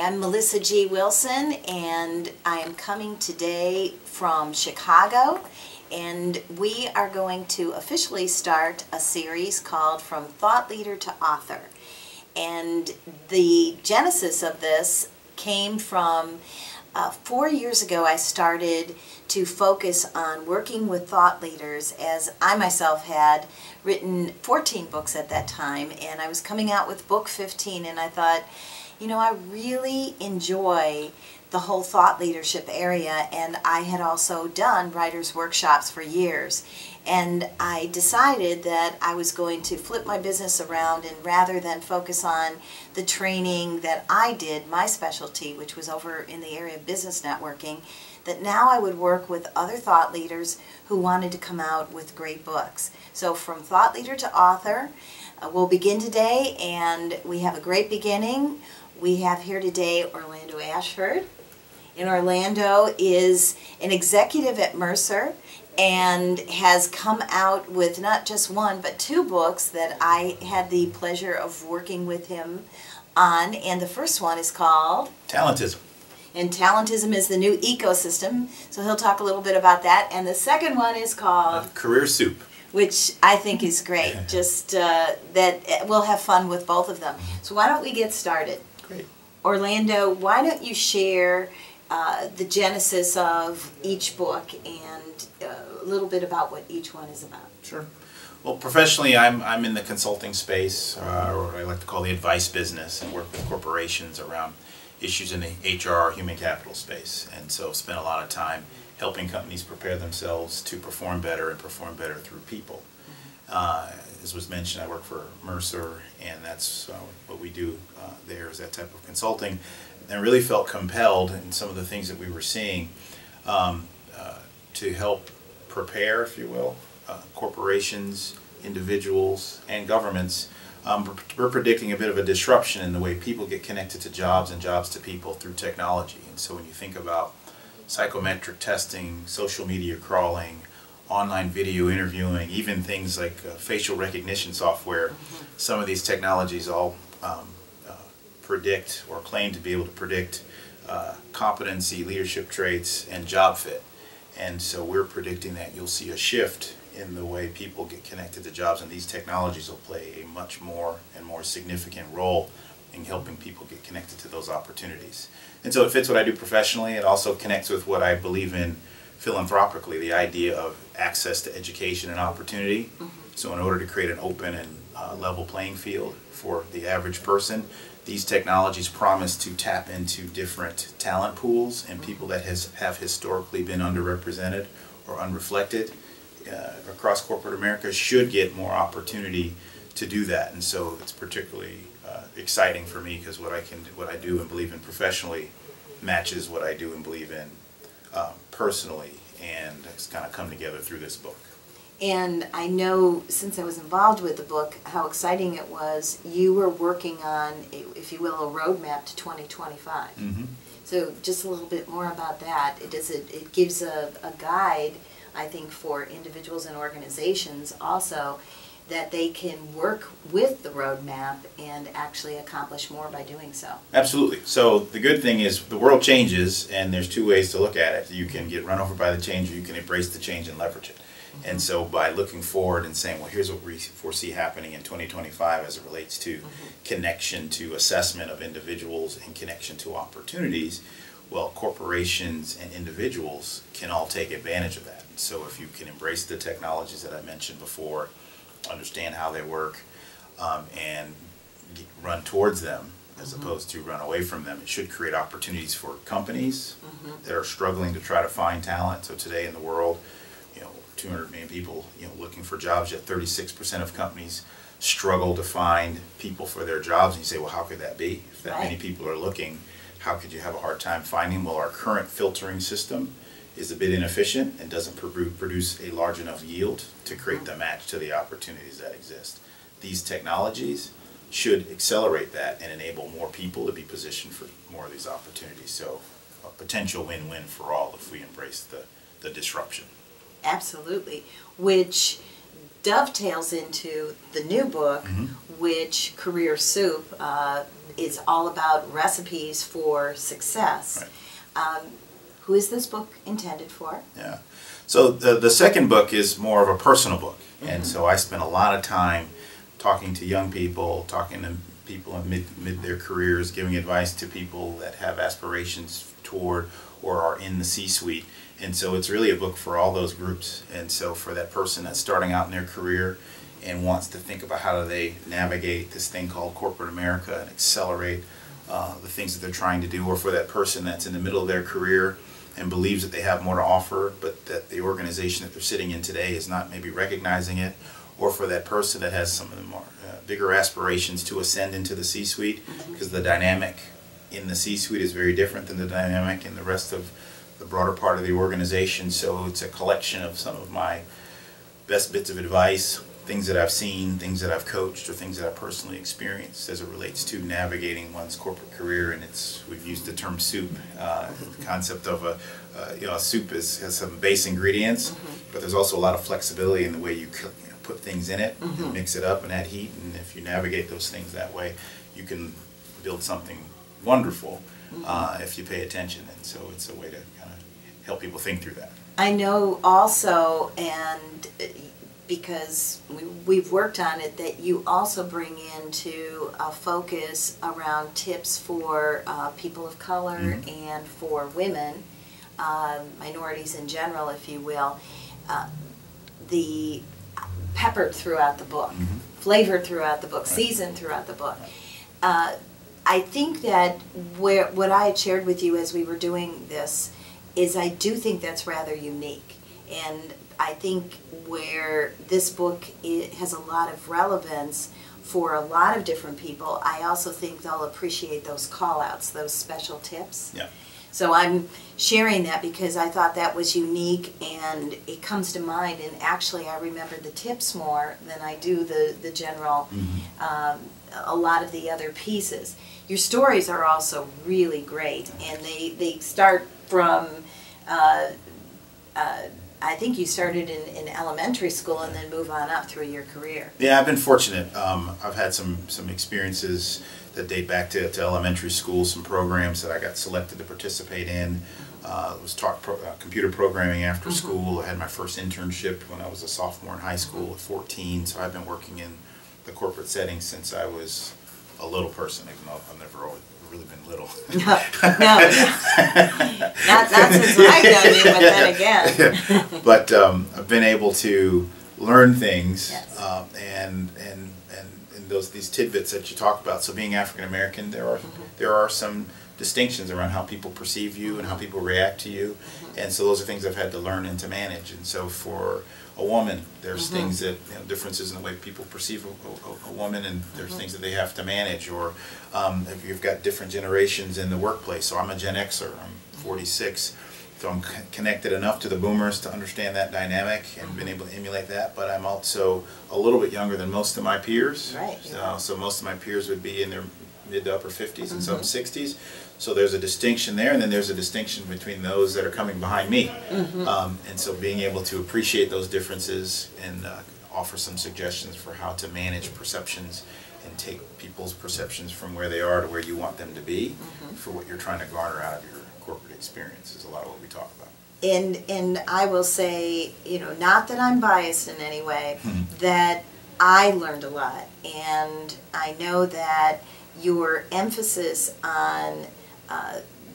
I'm Melissa G. Wilson, and I am coming today from Chicago, and we are going to officially start a series called From Thought Leader to Author. And the genesis of this came from 4 years ago. I started to focus on working with thought leaders, as I myself had written 14 books at that time, and I was coming out with book 15, and I thought, you know, I really enjoy the whole thought leadership area, and I had also done writers' workshops for years. And I decided that I was going to flip my business around, and rather than focus on the training that I did, my specialty, which was over in the area of business networking, that now I would work with other thought leaders who wanted to come out with great books. So from thought leader to author, we'll begin today, and we have a great beginning. We have here today Orlando Ashford. And Orlando is an executive at Mercer and has come out with not just one but two books that I had the pleasure of working with him on. And the first one is called Talentism. And Talentism is the New Ecosystem. So he'll talk a little bit about that. And the second one is called Career Soup, which I think is great. Just that we'll have fun with both of them. So why don't we get started? Great. Orlando, why don't you share the genesis of each book and a little bit about what each one is about? Sure. Well, professionally, I'm in the consulting space, or what I like to call the advice business, and work with corporations around issues in the HR, human capital space. And so spent a lot of time helping companies prepare themselves to perform better and perform better through people. As was mentioned, I work for Mercer, and that's what we do there is that type of consulting. And really felt compelled in some of the things that we were seeing to help prepare, if you will, corporations, individuals, and governments. We're predicting a bit of a disruption in the way people get connected to jobs and jobs to people through technology. And so when you think about psychometric testing, social media crawling, online video interviewing, even things like facial recognition software, some of these technologies all predict or claim to be able to predict competency, leadership traits, and job fit. And so we're predicting that you'll see a shift in the way people get connected to jobs, and these technologies will play a much more and more significant role in helping people get connected to those opportunities. And so it fits what I do professionally. It also connects with what I believe in philanthropically, the idea of access to education and opportunity. So in order to create an open and level playing field for the average person, these technologies promise to tap into different talent pools and people that have historically been underrepresented or unreflected across corporate America should get more opportunity to do that. And so it's particularly exciting for me because what I do and believe in professionally matches what I do and believe in personally, and it's kind of come together through this book. And I know, since I was involved with the book, how exciting it was. You were working on, if you will, a roadmap to 2025. So just a little bit more about that. It gives a guide, I think, for individuals and organizations also, that they can work with the roadmap and actually accomplish more by doing so. Absolutely. So the good thing is the world changes, and there's two ways to look at it. You can get run over by the change, or you can embrace the change and leverage it. And so by looking forward and saying, well, here's what we foresee happening in 2025 as it relates to connection to assessment of individuals and connection to opportunities, well, corporations and individuals can all take advantage of that. So if you can embrace the technologies that I mentioned before, understand how they work, and run towards them as opposed to run away from them, it should create opportunities for companies that are struggling to try to find talent. So today in the world, 200 million people, looking for jobs, yet 36% of companies struggle to find people for their jobs. And you say, well, how could that be? If that many people are looking, how could you have a hard time finding? Well, our current filtering system is a bit inefficient and doesn't produce a large enough yield to create the match to the opportunities that exist. These technologies should accelerate that and enable more people to be positioned for more of these opportunities. So a potential win-win for all if we embrace the disruption. Absolutely, which dovetails into the new book, which Career Soup is all about recipes for success. Right. Who is this book intended for? Yeah. So the second book is more of a personal book. And so I spent a lot of time talking to young people, talking to people in mid their careers, giving advice to people that have aspirations toward or are in the C-suite. And so it's really a book for all those groups. And so for that person that's starting out in their career and wants to think about how do they navigate this thing called corporate America and accelerate the things that they're trying to do, or for that person that's in the middle of their career and believes that they have more to offer, but that the organization that they're sitting in today is not maybe recognizing it, or for that person that has some of the more bigger aspirations to ascend into the C-suite, because the dynamic in the C-suite is very different than the dynamic in the rest of the broader part of the organization. So it's a collection of some of my best bits of advice, things that I've seen, things that I've coached, or things that I've personally experienced as it relates to navigating one's corporate career. And we've used the term soup. The concept of a soup has some base ingredients, but there's also a lot of flexibility in the way you put things in it, and mix it up and add heat. And if you navigate those things that way, you can build something wonderful if you pay attention. And so it's a way to kind of help people think through that. I know also, and because we've worked on it, that you also bring into a focus around tips for people of color and for women, minorities in general, if you will, the peppered throughout the book, flavored throughout the book, seasoned throughout the book. I think that what I had shared with you as we were doing this is I do think that's rather unique. And I think where this book has a lot of relevance for a lot of different people, I also think they'll appreciate those call-outs, those special tips. Yeah. So I'm sharing that because I thought that was unique, and it comes to mind, and actually I remember the tips more than I do the general, a lot of the other pieces. Your stories are also really great, and they start from I think you started in elementary school and then move on up through your career. Yeah, I've been fortunate. I've had some experiences that date back to elementary school, some programs that I got selected to participate in. Was taught computer programming after school. I had my first internship when I was a sophomore in high school at 14, so I've been working in the corporate setting since I was a little person, even though I've never really been little. No. Not since I've known you, but then again. But I've been able to learn things, Yes. and these tidbits that you talk about. So being African American, there are some distinctions around how people perceive you and how people react to you, and so those are things I've had to learn and to manage. And so for a woman, there's things that, differences in the way people perceive a woman, and there's things that they have to manage. Or if you've got different generations in the workplace. So I'm a Gen Xer, I'm 46, so I'm connected enough to the boomers to understand that dynamic and been able to emulate that. But I'm also a little bit younger than most of my peers. Right. So most of my peers would be in their mid to upper 50s and some 60s. So there's a distinction there, and then there's a distinction between those that are coming behind me. And so being able to appreciate those differences and offer some suggestions for how to manage perceptions and take people's perceptions from where they are to where you want them to be for what you're trying to garner out of your corporate experience is a lot of what we talk about. And I will say, not that I'm biased in any way, that I learned a lot, and I know that your emphasis on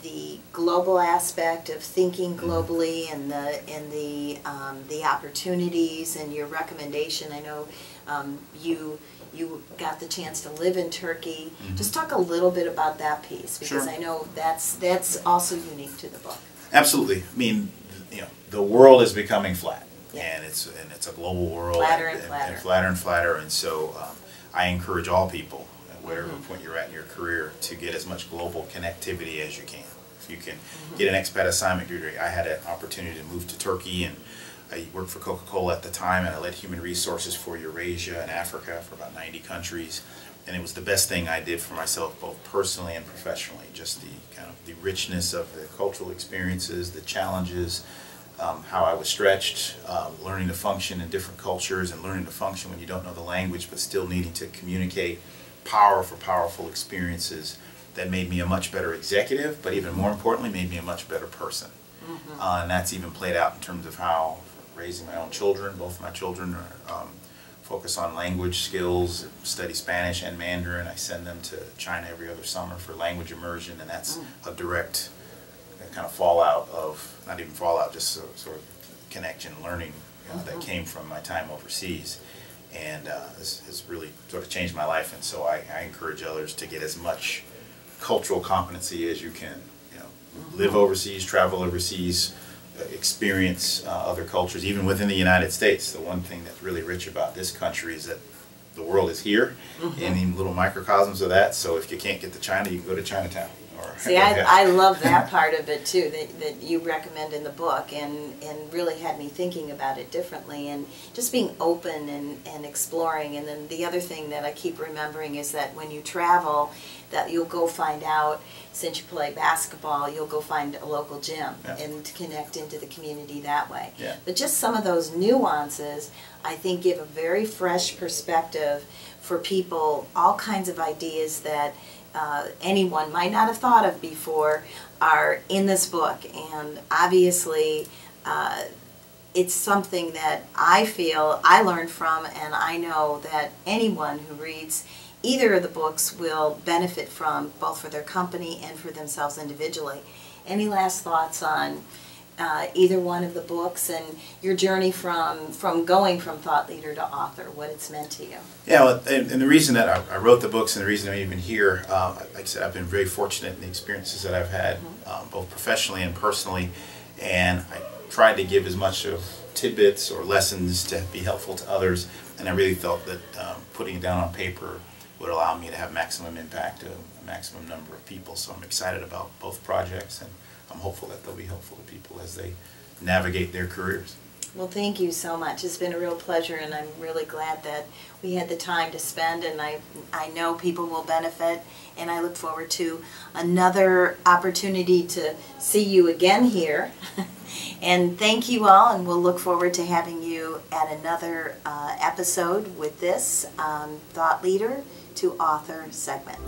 the global aspect of thinking globally and the opportunities and your recommendation. I know you got the chance to live in Turkey. Just talk a little bit about that piece, because I know that's also unique to the book. Absolutely. I mean, the world is becoming flat, and it's a global world, flatter and flatter, and flatter and flatter. And so I encourage all people, whatever point you're at in your career, to get as much global connectivity as you can. If you can get an expat assignment degree. I had an opportunity to move to Turkey, and I worked for Coca-Cola at the time, and I led human resources for Eurasia and Africa for about 90 countries. And it was the best thing I did for myself, both personally and professionally. Just the kind of the richness of the cultural experiences, the challenges, how I was stretched, learning to function in different cultures and learning to function when you don't know the language, but still needing to communicate powerful experiences that made me a much better executive, but even more importantly, made me a much better person. And that's even played out in terms of how raising my own children. Both of my children are, focus on language skills, study Spanish and Mandarin. I send them to China every other summer for language immersion, and that's a direct kind of fallout of, not even fallout, just sort of connection, learning that came from my time overseas. And has really sort of changed my life, and so I encourage others to get as much cultural competency as you can. Live overseas, travel overseas, experience other cultures, even within the United States. The one thing that's really rich about this country is that the world is here in little microcosms of that. So if you can't get to China, you can go to Chinatown. See, I love that part of it too, that you recommend in the book, and really had me thinking about it differently, and just being open and exploring. And then the other thing that I keep remembering is that when you travel, that you'll go find out, since you play basketball, you'll go find a local gym and connect into the community that way. But just some of those nuances, I think, give a very fresh perspective for people, all kinds of ideas that anyone might not have thought of before are in this book. And obviously it's something that I feel I learned from, and I know that anyone who reads either of the books will benefit from, both for their company and for themselves individually. Any last thoughts on either one of the books and your journey from going from thought leader to author, what it's meant to you? Yeah, well, and the reason that I wrote the books, and the reason I'm even here, like I said, I've been very fortunate in the experiences that I've had, both professionally and personally, and I tried to give as much of tidbits or lessons to be helpful to others, and I really felt that putting it down on paper would allow me to have maximum impact to a maximum number of people. So I'm excited about both projects, and I'm hopeful that they'll be helpful to people as they navigate their careers. Well, thank you so much. It's been a real pleasure, and I'm really glad that we had the time to spend, and I know people will benefit, and I look forward to another opportunity to see you again here. And thank you all, and we'll look forward to having you at another episode with this Thought Leader to Author segment.